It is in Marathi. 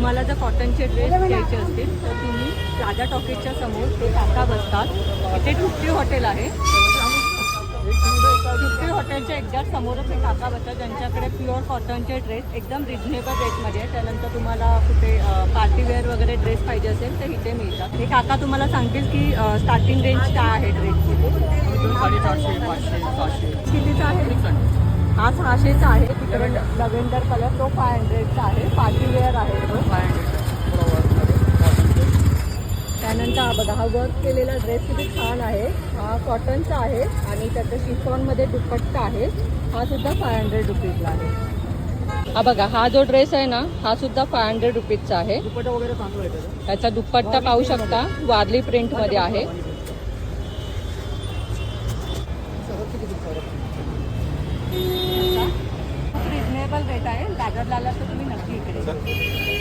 तुम्हाला जर कॉटनचे ड्रेस घ्यायचे असतील तर तुम्ही राजा टॉकीजच्या समोर ते काका बसतात. इथे तृप्ती हॉटेल आहे. तृप्ती हॉटेलच्या एक्झॅक्ट समोरच हे काका बसतात, ज्यांच्याकडे प्युअर कॉटनचे ड्रेस एकदम रिजनेबल रेटमध्ये आहे. त्यानंतर तुम्हाला कुठे पार्टीवेअर वगैरे ड्रेस पाहिजे असेल तर इथे मिळतात. हे काका तुम्हाला सांगतील की स्टार्टिंग रेंज काय आहे ड्रेसची. 450, 500, 600. कितीचा आहे? हा 600चा आहे. तिकडे लव्हेंडर कलर तो 500चा आहे. पार्टीवेअर आहे तो. 500. त्यानंतर हा बघा, हा वर्क केलेला ड्रेस किती छान आहे. हा कॉटनचा आहे आणि त्याचं शिफॉनमध्ये दुपट्टा आहे. हा सुद्धा 500 रुपीजला आहे. हा बघा, हा जो ड्रेस आहे ना हा सुद्धा 500 रुपीजचा आहे. दुपट्टा वगैरे चांगला आहे त्याचा. त्याचा दुपट्टा पाहू शकता, वारली प्रिंटमध्ये आहे. खूप रिजनेबल रेट आहे. दादरला आला तर तुम्ही नक्की इकडे